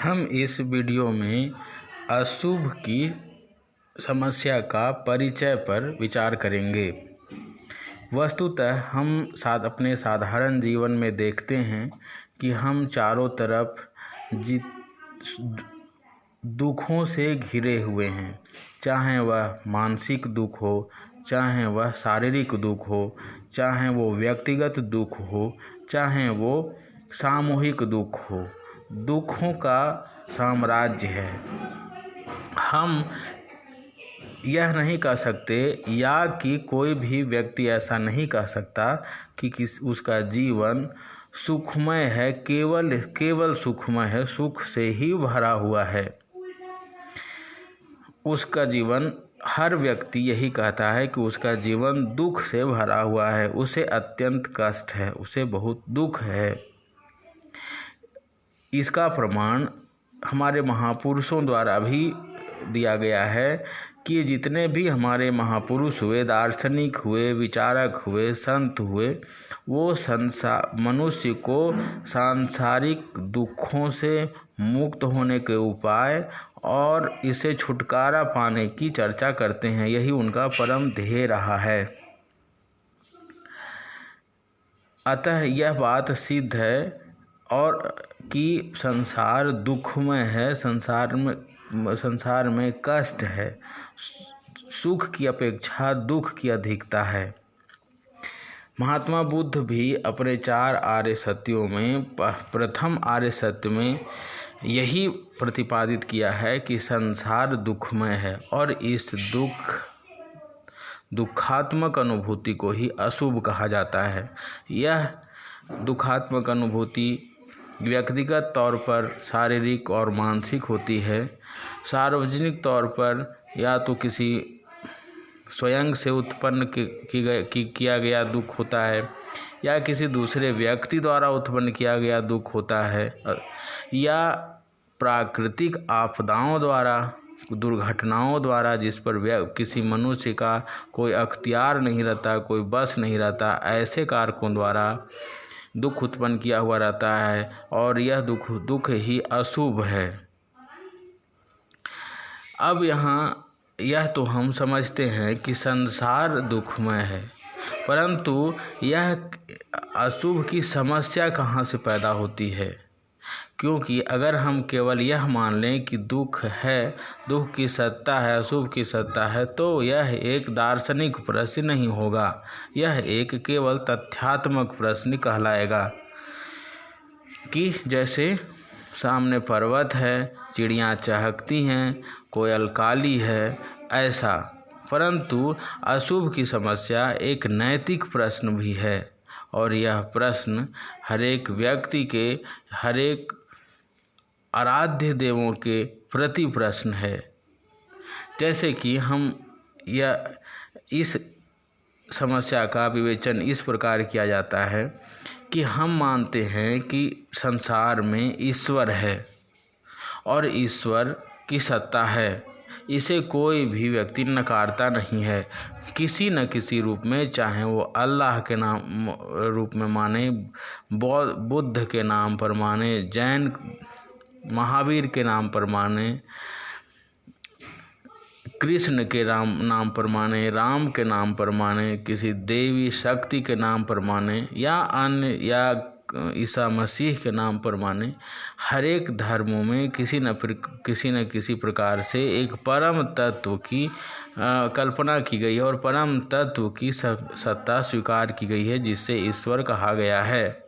हम इस वीडियो में अशुभ की समस्या का परिचय पर विचार करेंगे। वस्तुतः हम अपने साधारण जीवन में देखते हैं कि हम चारों तरफ दुखों से घिरे हुए हैं, चाहे वह मानसिक दुख हो, चाहे वह शारीरिक दुख हो, चाहे वो व्यक्तिगत दुख हो, चाहे वो सामूहिक दुख हो। दुखों का साम्राज्य है। हम यह नहीं कह सकते या कि कोई भी व्यक्ति ऐसा नहीं कह सकता कि उसका जीवन सुखमय है, केवल सुखमय है, सुख से ही भरा हुआ है। उसका जीवन, हर व्यक्ति यही कहता है कि उसका जीवन दुख से भरा हुआ है, उसे अत्यंत कष्ट है, उसे बहुत दुख है। इसका प्रमाण हमारे महापुरुषों द्वारा भी दिया गया है कि जितने भी हमारे महापुरुष हुए, दार्शनिक हुए, विचारक हुए, संत हुए, वो मनुष्य को सांसारिक दुखों से मुक्त होने के उपाय और इसे छुटकारा पाने की चर्चा करते हैं। यही उनका परम ध्येय रहा है। अतः यह बात सिद्ध है और कि संसार दुखमय है, संसार में कष्ट है, सुख की अपेक्षा दुख की अधिकता है। महात्मा बुद्ध भी अपने 4 आर्य सत्यों में प्रथम आर्य सत्य में यही प्रतिपादित किया है कि संसार दुखमय है और इस दुखात्मक अनुभूति को ही अशुभ कहा जाता है। यह दुखात्मक अनुभूति व्यक्तिगत तौर पर शारीरिक और मानसिक होती है। सार्वजनिक तौर पर या तो किसी स्वयं से उत्पन्न किया गया दुख होता है या किसी दूसरे व्यक्ति द्वारा उत्पन्न किया गया दुख होता है या प्राकृतिक आपदाओं द्वारा, दुर्घटनाओं द्वारा, जिस पर किसी मनुष्य का कोई अख्तियार नहीं रहता, कोई बस नहीं रहता, ऐसे कारकों द्वारा दुख उत्पन्न किया हुआ रहता है और यह दुख ही अशुभ है। अब यहाँ यह तो हम समझते हैं कि संसार दुखमय है, परंतु यह अशुभ की समस्या कहाँ से पैदा होती है? क्योंकि अगर हम केवल यह मान लें कि दुख है, दुख की सत्ता है, अशुभ की सत्ता है, तो यह एक दार्शनिक प्रश्न नहीं होगा, यह एक केवल तथ्यात्मक प्रश्न कहलाएगा कि जैसे सामने पर्वत है, चिड़ियाँ चहकती हैं, कोयल काली है, ऐसा। परंतु अशुभ की समस्या एक नैतिक प्रश्न भी है और यह प्रश्न हरेक व्यक्ति के, हरेक आराध्य देवों के प्रति प्रश्न है। जैसे कि हम इस समस्या का विवेचन इस प्रकार किया जाता है कि हम मानते हैं कि संसार में ईश्वर है और ईश्वर की सत्ता है, इसे कोई भी व्यक्ति नकारता नहीं है। किसी न किसी रूप में, चाहे वो अल्लाह के नाम रूप में माने, बुद्ध के नाम पर माने, जैन महावीर के नाम पर माने, कृष्ण के नाम पर माने, राम के नाम पर माने, किसी देवी शक्ति के नाम पर माने या अन्य या ईसा मसीह के नाम पर माने, हर एक धर्मों में किसी न किसी प्रकार से एक परम तत्व की कल्पना की गई है और परम तत्व की सत्ता स्वीकार की गई है, जिससे ईश्वर कहा गया है।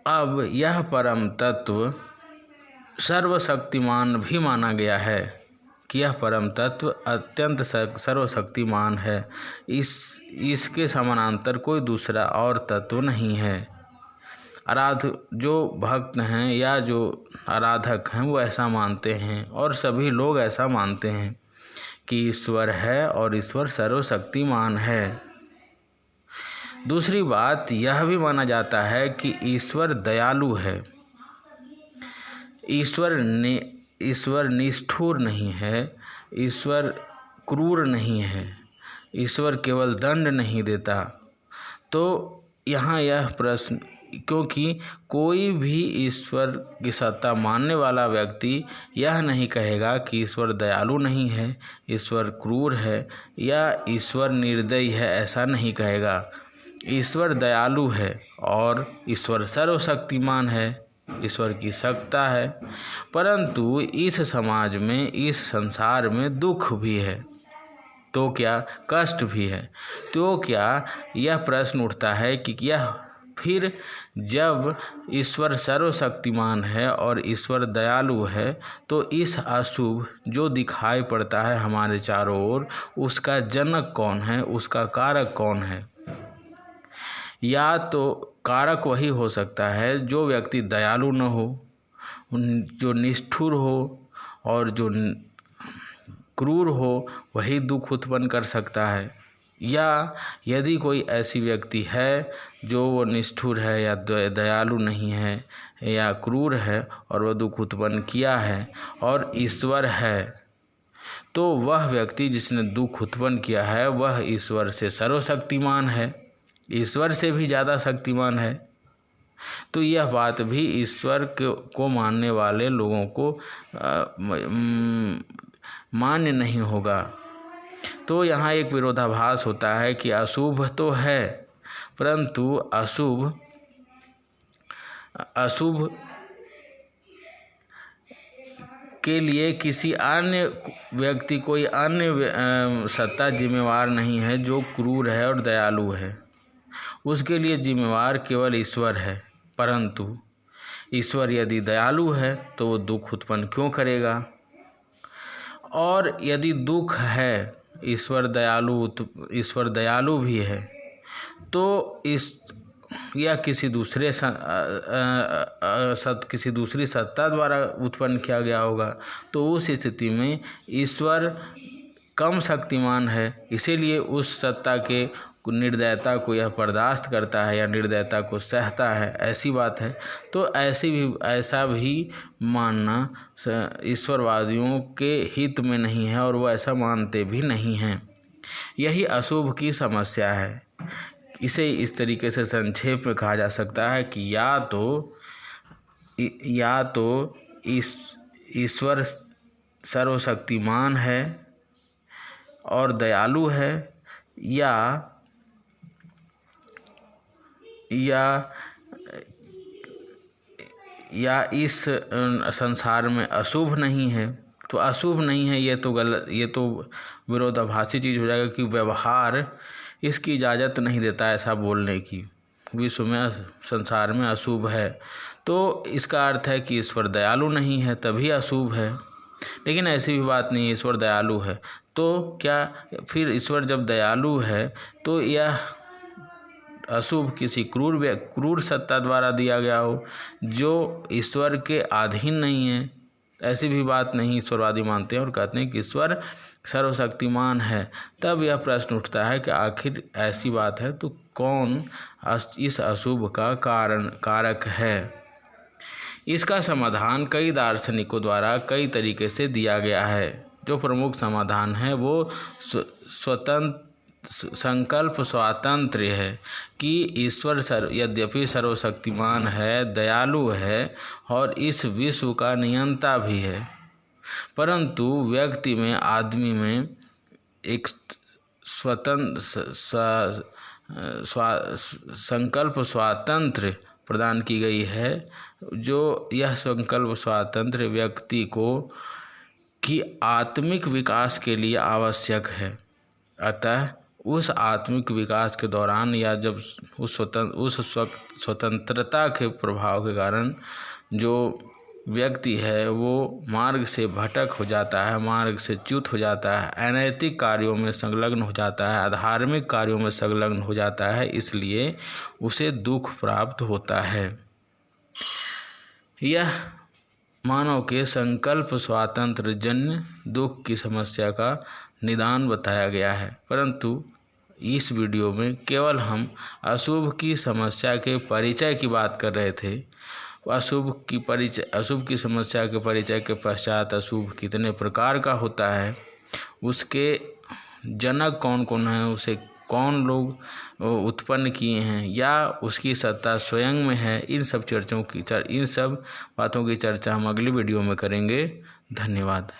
अब यह परम तत्व सर्वशक्तिमान भी माना गया है कि यह परम तत्व अत्यंत सर्वशक्तिमान है। इसके समानांतर कोई दूसरा और तत्व नहीं है। जो भक्त हैं या जो आराधक हैं वो ऐसा मानते हैं और सभी लोग ऐसा मानते हैं कि ईश्वर है और ईश्वर सर्वशक्तिमान है। दूसरी बात यह भी माना जाता है कि ईश्वर दयालु है। ईश्वर निष्ठुर नहीं है, ईश्वर क्रूर नहीं है, ईश्वर केवल दंड नहीं देता। तो यहाँ यह प्रश्न क्योंकि कोई भी ईश्वर की सत्ता मानने वाला व्यक्ति यह नहीं कहेगा कि ईश्वर दयालु नहीं है, ईश्वर क्रूर है या ईश्वर निर्दयी है, ऐसा नहीं कहेगा। ईश्वर दयालु है और ईश्वर सर्वशक्तिमान है, ईश्वर की सत्ता है। परंतु इस समाज में, इस संसार में दुख भी है, तो क्या कष्ट भी है। तो क्या यह प्रश्न उठता है कि यह फिर जब ईश्वर सर्वशक्तिमान है और ईश्वर दयालु है, तो इस अशुभ जो दिखाई पड़ता है हमारे चारों ओर, उसका जनक कौन है, उसका कारक कौन है? या तो कारक वही हो सकता है जो व्यक्ति दयालु न हो, जो निष्ठुर हो और जो क्रूर हो, वही दुख उत्पन्न कर सकता है। या यदि कोई ऐसी व्यक्ति है जो वो निष्ठुर है या दयालु नहीं है या क्रूर है और वह दुख उत्पन्न किया है और ईश्वर है, तो वह व्यक्ति जिसने दुख उत्पन्न किया है वह ईश्वर से सर्वशक्तिमान है, ईश्वर से भी ज़्यादा शक्तिमान है। तो यह बात भी ईश्वर को मानने वाले लोगों को मान्य नहीं होगा। तो यहाँ एक विरोधाभास होता है कि अशुभ तो है, परंतु अशुभ के लिए किसी अन्य व्यक्ति, कोई अन्य सत्ता जिम्मेवार नहीं है जो क्रूर है और दयालु है। उसके लिए जिम्मेवार केवल ईश्वर है। परंतु ईश्वर यदि दयालु है तो वो दुख उत्पन्न क्यों करेगा? और यदि दुख है, ईश्वर दयालु भी है, तो या किसी दूसरी सत्ता द्वारा उत्पन्न किया गया होगा। तो उस स्थिति में ईश्वर कम शक्तिमान है, इसीलिए उस सत्ता के निर्दयता को यह बर्दाश्त करता है या निर्दयता को सहता है, ऐसी बात है। तो ऐसा भी मानना ईश्वरवादियों के हित में नहीं है और वो ऐसा मानते भी नहीं हैं। यही अशुभ की समस्या है। इसे इस तरीके से संक्षेप में कहा जा सकता है कि या तो ईश्वर सर्वशक्तिमान है और दयालु है, या इस संसार में अशुभ नहीं है। तो अशुभ नहीं है, ये तो विरोधाभासी चीज़ हो जाएगा कि व्यवहार इसकी इजाज़त नहीं देता ऐसा बोलने की। विश्व में, संसार में अशुभ है, तो इसका अर्थ है कि ईश्वर दयालु नहीं है तभी अशुभ है। लेकिन ऐसी भी बात नहीं है, ईश्वर दयालु है। तो क्या फिर ईश्वर जब दयालु है तो यह अशुभ किसी क्रूर सत्ता द्वारा दिया गया हो जो ईश्वर के अधीन नहीं है? ऐसी भी बात नहीं ईश्वरवादी मानते हैं और कहते हैं कि ईश्वर सर्वशक्तिमान है। तब यह प्रश्न उठता है कि आखिर ऐसी बात है तो कौन इस अशुभ का कारक है? इसका समाधान कई दार्शनिकों द्वारा कई तरीके से दिया गया है। जो प्रमुख समाधान है वो संकल्प स्वातंत्र्य है कि ईश्वर यद्यपि सर्वशक्तिमान है, दयालु है और इस विश्व का नियंता भी है, परंतु व्यक्ति में, आदमी में एक संकल्प स्वातंत्र्य प्रदान की गई है। जो यह संकल्प स्वातंत्र्य व्यक्ति की आत्मिक विकास के लिए आवश्यक है। अतः उस आत्मिक विकास के दौरान या जब उस स्वतंत्रता के प्रभाव के कारण जो व्यक्ति है वो मार्ग से भटक हो जाता है, मार्ग से च्युत हो जाता है, अनैतिक कार्यों में संलग्न हो जाता है, अधार्मिक कार्यों में संलग्न हो जाता है, इसलिए उसे दुख प्राप्त होता है। यह मानव के संकल्प स्वातंत्र्य जन्य दुख की समस्या का निदान बताया गया है। परंतु इस वीडियो में केवल हम अशुभ की समस्या के परिचय की बात कर रहे थे। अशुभ की समस्या के परिचय के पश्चात अशुभ कितने प्रकार का होता है, उसके जनक कौन कौन है, उसे कौन लोग उत्पन्न किए हैं या उसकी सत्ता स्वयं में है, इन सब बातों की चर्चा हम अगली वीडियो में करेंगे। धन्यवाद।